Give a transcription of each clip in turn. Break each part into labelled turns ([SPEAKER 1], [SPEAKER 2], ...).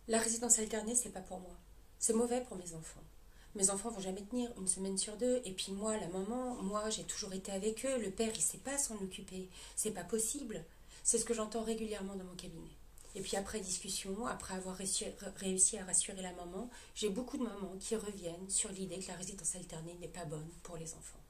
[SPEAKER 1] La résidence alternée, c'est pas pour moi. C'est mauvais pour mes enfants. Mes enfants vont jamais tenir une semaine sur deux. Et puis moi, la maman, moi, j'ai toujours été avec eux. Le père, il sait pas s'en occuper. C'est pas possible. C'est ce que j'entends régulièrement dans mon cabinet. Et puis après discussion, après avoir réussi à rassurer la maman, j'ai beaucoup de mamans qui reviennent sur l'idée que la résidence alternée n'est pas bonne pour les enfants.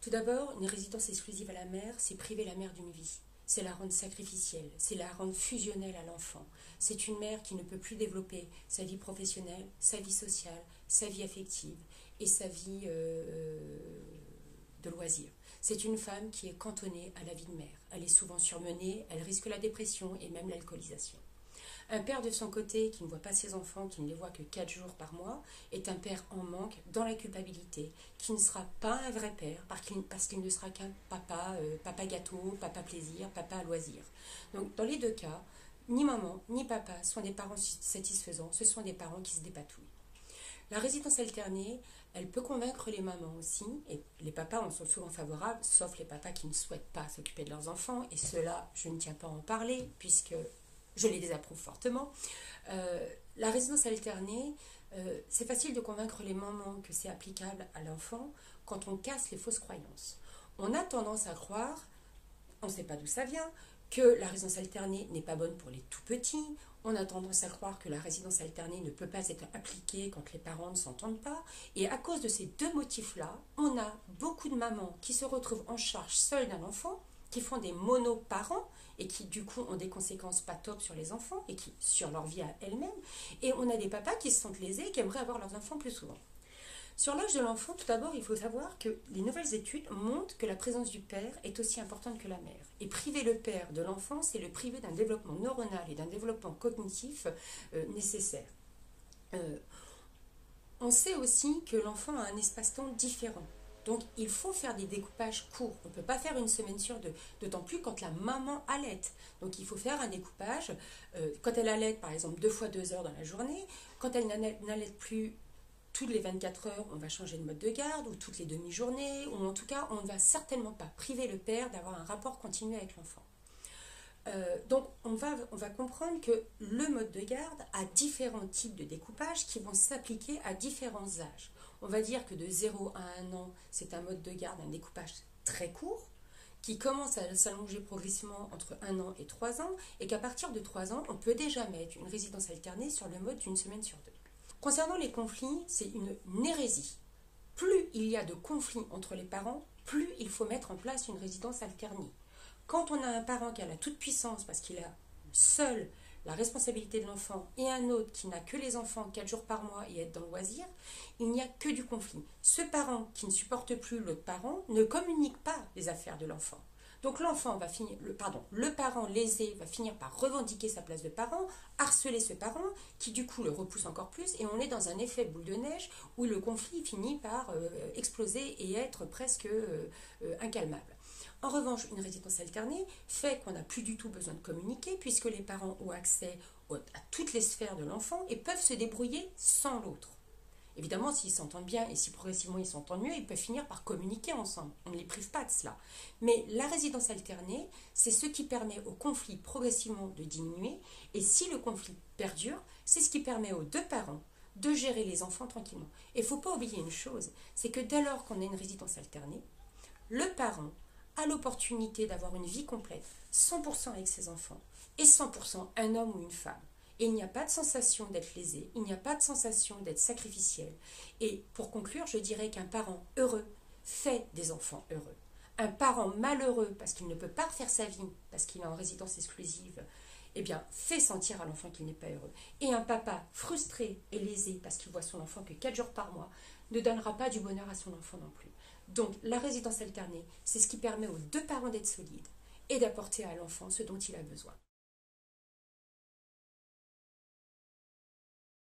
[SPEAKER 1] Tout d'abord, une résidence exclusive à la mère, c'est priver la mère d'une vie. C'est la rendre sacrificielle, c'est la rendre fusionnelle à l'enfant. C'est une mère qui ne peut plus développer sa vie professionnelle, sa vie sociale, sa vie affective et sa vie de loisirs. C'est une femme qui est cantonnée à la vie de mère. Elle est souvent surmenée, elle risque la dépression et même l'alcoolisation. Un père de son côté qui ne voit pas ses enfants, qui ne les voit que 4 jours par mois, est un père en manque, dans la culpabilité, qui ne sera pas un vrai père parce qu'il ne sera qu'un papa, papa gâteau, papa plaisir, papa loisir. Donc dans les deux cas, ni maman ni papa sont des parents satisfaisants, ce sont des parents qui se dépatouillent. La résidence alternée, elle peut convaincre les mamans aussi, et les papas en sont souvent favorables, sauf les papas qui ne souhaitent pas s'occuper de leurs enfants, et cela, je ne tiens pas à en parler, puisque je les désapprouve fortement. La résidence alternée, c'est facile de convaincre les mamans que c'est applicable à l'enfant quand on casse les fausses croyances. On a tendance à croire, on ne sait pas d'où ça vient, que la résidence alternée n'est pas bonne pour les tout petits. On a tendance à croire que la résidence alternée ne peut pas être appliquée quand les parents ne s'entendent pas. Et à cause de ces deux motifs-là, on a beaucoup de mamans qui se retrouvent en charge seules d'un enfant, qui font des monoparents et qui du coup ont des conséquences pas top sur les enfants et qui sur leur vie à elles-mêmes. Et on a des papas qui se sentent lésés et qui aimeraient avoir leurs enfants plus souvent. Sur l'âge de l'enfant, tout d'abord, il faut savoir que les nouvelles études montrent que la présence du père est aussi importante que la mère. Et priver le père de l'enfant, c'est le priver d'un développement neuronal et d'un développement cognitif nécessaire. On sait aussi que l'enfant a un espace-temps différent. Donc il faut faire des découpages courts. On ne peut pas faire une semaine sur deux, d'autant plus quand la maman allaite. Donc il faut faire un découpage. Quand elle allaite, par exemple, 2 fois 2 heures dans la journée. Quand elle n'allaite plus toutes les 24 heures, on va changer de mode de garde, ou toutes les demi-journées, ou en tout cas, on ne va certainement pas priver le père d'avoir un rapport continu avec l'enfant. Donc on va comprendre que le mode de garde a différents types de découpage qui vont s'appliquer à différents âges. On va dire que de 0 à 1 an, c'est un mode de garde, un découpage très court, qui commence à s'allonger progressivement entre 1 an et 3 ans, et qu'à partir de 3 ans, on peut déjà mettre une résidence alternée sur le mode d'une semaine sur deux. Concernant les conflits, c'est une hérésie. Plus il y a de conflits entre les parents, plus il faut mettre en place une résidence alternée. Quand on a un parent qui a la toute-puissance parce qu'il a seul la responsabilité de l'enfant et un autre qui n'a que les enfants 4 jours par mois et être dans le loisir, il n'y a que du conflit. Ce parent qui ne supporte plus l'autre parent ne communique pas les affaires de l'enfant. Donc l'enfant va finir, le parent lésé va finir par revendiquer sa place de parent, harceler ce parent qui du coup le repousse encore plus et on est dans un effet boule de neige où le conflit finit par exploser et être presque incalmable. En revanche, une résidence alternée fait qu'on n'a plus du tout besoin de communiquer puisque les parents ont accès à toutes les sphères de l'enfant et peuvent se débrouiller sans l'autre. Évidemment, s'ils s'entendent bien et si progressivement ils s'entendent mieux, ils peuvent finir par communiquer ensemble. On ne les prive pas de cela. Mais la résidence alternée, c'est ce qui permet au conflit progressivement de diminuer. Et si le conflit perdure, c'est ce qui permet aux deux parents de gérer les enfants tranquillement. Et il ne faut pas oublier une chose, c'est que dès lors qu'on a une résidence alternée, le parent a l'opportunité d'avoir une vie complète, 100% avec ses enfants, et 100% un homme ou une femme. Et il n'y a pas de sensation d'être lésé, il n'y a pas de sensation d'être sacrificiel. Et pour conclure, je dirais qu'un parent heureux fait des enfants heureux. Un parent malheureux parce qu'il ne peut pas refaire sa vie, parce qu'il est en résidence exclusive, eh bien, fait sentir à l'enfant qu'il n'est pas heureux. Et un papa frustré et lésé parce qu'il voit son enfant que 4 jours par mois ne donnera pas du bonheur à son enfant non plus. Donc, la résidence alternée, c'est ce qui permet aux deux parents d'être solides et d'apporter à l'enfant ce dont il a besoin.